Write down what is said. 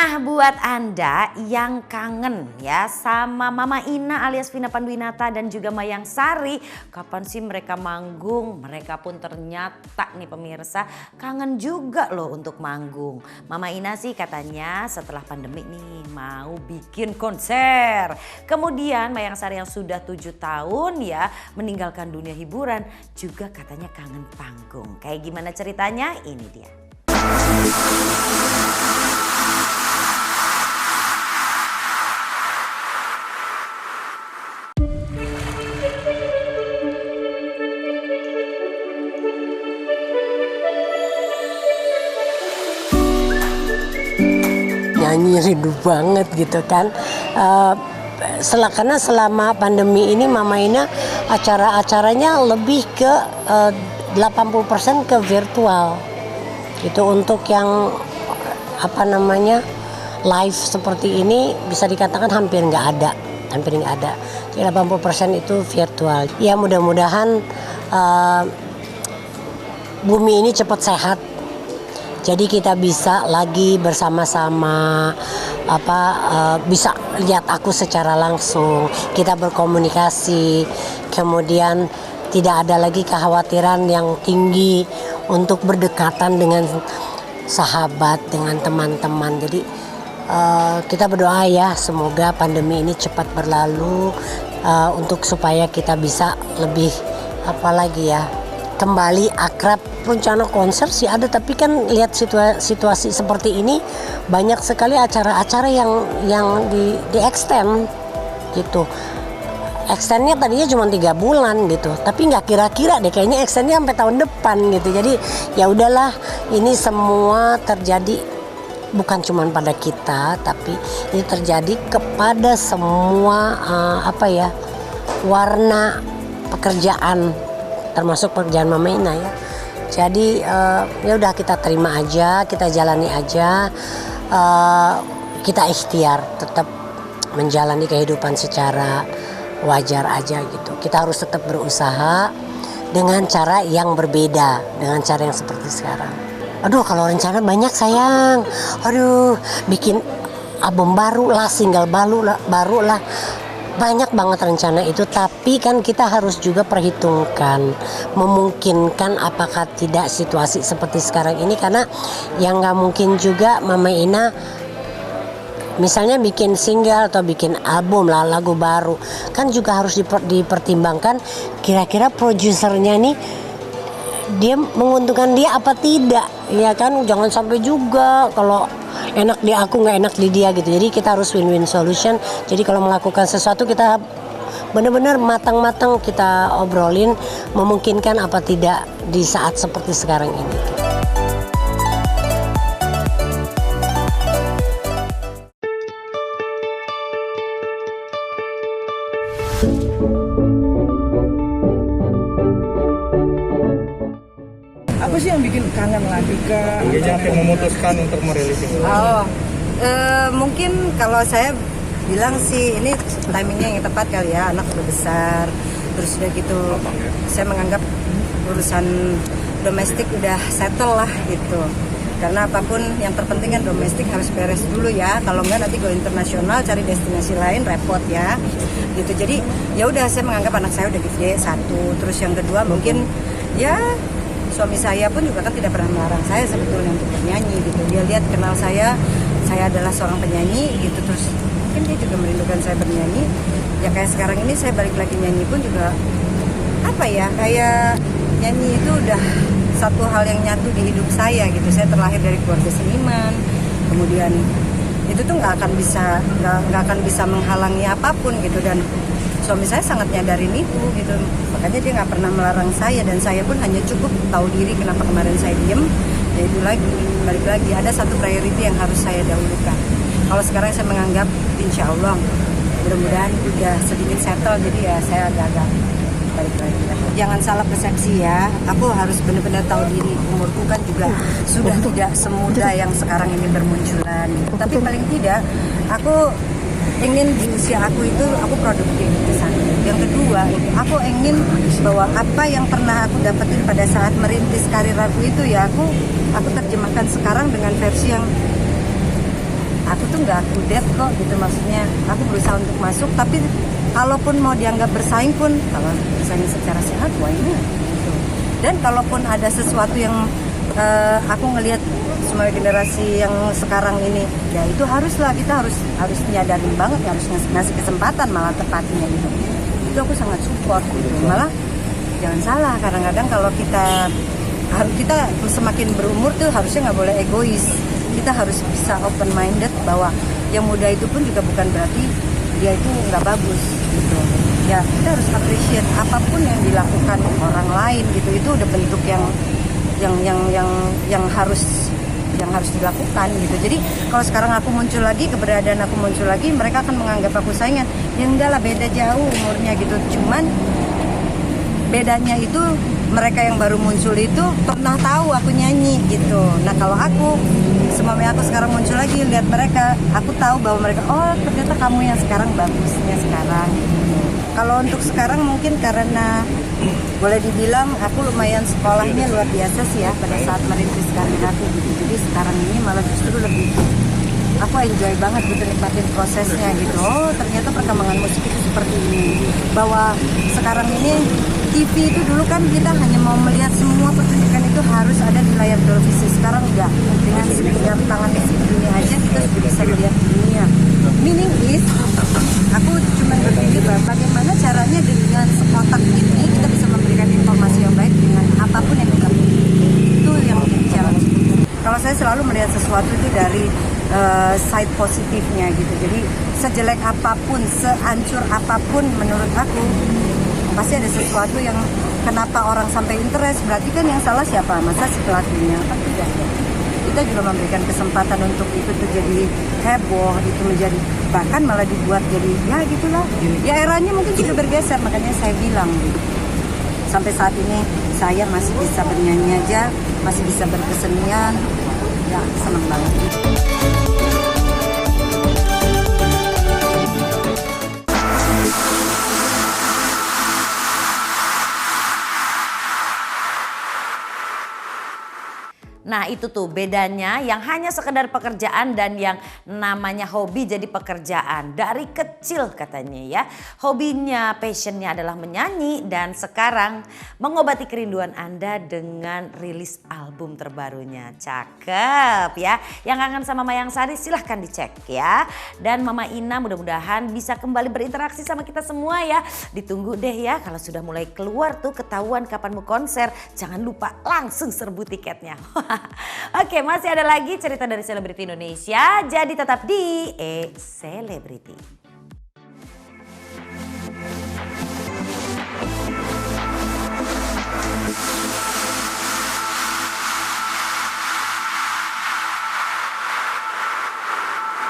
Nah, buat Anda yang kangen ya sama Mama Ina alias Vina Panduwinata dan juga Mayang Sari, kapan sih mereka manggung? Mereka pun ternyata nih pemirsa kangen juga loh untuk manggung. Mama Ina sih katanya setelah pandemi nih mau bikin konser. Kemudian Mayang Sari yang sudah 7 tahun ya meninggalkan dunia hiburan juga katanya kangen panggung. Kayak gimana ceritanya? Ini dia. Nyanyi rindu banget gitu kan. Karena selama pandemi ini Mama Ina acara-acaranya lebih ke 80% ke virtual. Itu untuk yang live seperti ini bisa dikatakan hampir nggak ada. Jadi 80% itu virtual. Ya mudah-mudahan bumi ini cepat sehat. Jadi kita bisa lagi bersama-sama bisa lihat aku secara langsung, kita berkomunikasi, kemudian tidak ada lagi kekhawatiran yang tinggi untuk berdekatan dengan sahabat, dengan teman-teman. Jadi kita berdoa ya semoga pandemi ini cepat berlalu untuk supaya kita bisa lebih kembali akrab. Rencana konser sih ada, tapi kan lihat situasi seperti ini banyak sekali acara-acara yang di extend gitu. Extendnya tadinya cuma 3 bulan gitu, tapi nggak kira-kira deh kayaknya extendnya sampai tahun depan gitu. Jadi ya udahlah, ini semua terjadi bukan cuma pada kita, tapi ini terjadi kepada semua warna pekerjaan, termasuk pekerjaan Mama Ina ya. Jadi ya udah kita terima aja, kita jalani aja, kita ikhtiar tetap menjalani kehidupan secara wajar aja gitu. Kita harus tetap berusaha dengan cara yang berbeda, dengan cara yang seperti sekarang. Aduh kalau rencana banyak sayang, bikin album baru lah, single baru lah. Banyak banget rencana itu, tapi kan kita harus juga perhitungkan, memungkinkan apakah tidak situasi seperti sekarang ini, karena yang nggak mungkin juga Mama Ina misalnya bikin single atau bikin album lah, lagu baru, kan juga harus dipertimbangkan kira-kira produsernya nih dia menguntungkan dia apa tidak, ya kan, jangan sampai juga kalau enak di aku nggak enak di dia gitu. Jadi kita harus win-win solution. Jadi kalau melakukan sesuatu kita benar-benar matang-matang kita obrolin, memungkinkan apa tidak di saat seperti sekarang ini. Apa sih yang bikin kangen lagi ke yang memutuskan untuk merilis ini? Mungkin kalau saya bilang sih ini timingnya yang tepat kali ya, anak udah besar, terus udah gitu saya menganggap urusan domestik udah settle lah gitu. Karena apapun yang terpenting kan domestik harus beres dulu ya, kalau enggak nanti go internasional cari destinasi lain repot ya gitu. Jadi ya udah saya menganggap anak saya udah gede satu, terus yang kedua mungkin ya suami saya pun juga kan tidak pernah melarang saya sebetulnya untuk bernyanyi gitu. Dia lihat kenal saya adalah seorang penyanyi gitu, terus mungkin dia juga merindukan saya bernyanyi. Ya kayak sekarang ini saya balik lagi nyanyi pun juga kayak nyanyi itu udah satu hal yang nyatu di hidup saya gitu. Saya terlahir dari keluarga seniman, kemudian itu tuh nggak akan bisa menghalangi apapun gitu, dan suami saya sangat nyadarin itu gitu, makanya dia nggak pernah melarang saya, dan saya pun hanya cukup tahu diri kenapa kemarin saya diem. Ya itu lagi, balik lagi ada satu priority yang harus saya dahulukan. Kalau sekarang saya menganggap insya Allah mudah-mudahan udah sedikit settle, jadi ya saya agak-agak balik lagi. Jangan salah persepsi ya, aku harus benar-benar tahu diri. Umurku kan juga sudah tidak semuda yang sekarang ini bermunculan gitu. Tapi paling tidak aku ingin di usia aku itu aku produktif itu satu. Yang kedua itu aku ingin bahwa apa yang pernah aku dapetin pada saat merintis karir aku itu ya aku terjemahkan sekarang dengan versi yang aku tuh nggak kudet kok gitu, maksudnya aku berusaha untuk masuk, tapi kalaupun mau dianggap bersaing pun, kalau bersaing secara sehat, why not gitu. Dan kalaupun ada sesuatu yang aku ngelihat semua generasi yang sekarang ini, ya itu haruslah, kita harus nyadarin banget, harus ngasih kesempatan malah tepatnya gitu. Itu aku sangat support gitu. Malah jangan salah, kadang-kadang kalau kita semakin berumur tuh harusnya nggak boleh egois. Kita harus bisa open minded bahwa yang muda itu pun juga bukan berarti dia itu nggak bagus gitu. Ya kita harus appreciate apapun yang dilakukan orang lain gitu. Itu udah bentuk yang harus dilakukan gitu. Jadi kalau sekarang aku muncul lagi, keberadaan aku muncul lagi, mereka akan menganggap aku saingan. Ya enggak lah, beda jauh umurnya gitu. Cuman bedanya itu mereka yang baru muncul itu pernah tahu aku nyanyi gitu. Nah kalau aku, semamanya aku sekarang muncul lagi, lihat mereka, aku tahu bahwa mereka, oh ternyata kamu yang sekarang bagusnya sekarang. Kalau untuk sekarang mungkin karena boleh dibilang aku lumayan sekolahnya luar biasa sih ya pada saat merintis karir aku gitu. Jadi sekarang ini malah justru lebih aku enjoy banget gitu, nikmatin prosesnya gitu. Oh ternyata perkembangan musik itu seperti ini. Bahwa sekarang ini TV itu dulu kan kita hanya mau melihat semua pertunjukan itu harus ada di layar televisi. Sekarang enggak, dengan segenggam tangan segini aja kita sudah bisa melihat dunia. Meaning is, aku cuma berpikir bagaimana caranya dengan sekotak ini kita bisa memberikan informasi yang baik dengan apapun yang kita pilih. Itu yang menjadi challenge. Kalau saya selalu melihat sesuatu itu dari side positifnya gitu. Jadi sejelek apapun, sehancur apapun menurut aku, pasti ada sesuatu yang kenapa orang sampai interest. Berarti kan yang salah siapa? Masa si pelakunya? Kan tidak ya. Kita juga memberikan kesempatan untuk itu tuh jadi heboh, itu menjadi bahkan malah dibuat jadi ya gitulah. Ya eranya mungkin sudah bergeser, makanya saya bilang sampai saat ini saya masih bisa bernyanyi aja, masih bisa berkesenian, ya senang banget. Nah itu tuh bedanya yang hanya sekedar pekerjaan dan yang namanya hobi jadi pekerjaan. Dari kecil katanya ya, hobinya, passionnya adalah menyanyi dan sekarang mengobati kerinduan Anda dengan rilis album terbarunya. Cakep ya. Yang kangen sama Mayang Sari silahkan dicek ya. Dan Mama Ina mudah-mudahan bisa kembali berinteraksi sama kita semua ya. Ditunggu deh ya kalau sudah mulai keluar tuh ketahuan kapan mau konser. Jangan lupa langsung serbu tiketnya. Oke, masih ada lagi cerita dari selebriti Indonesia. Jadi tetap di Selebriti.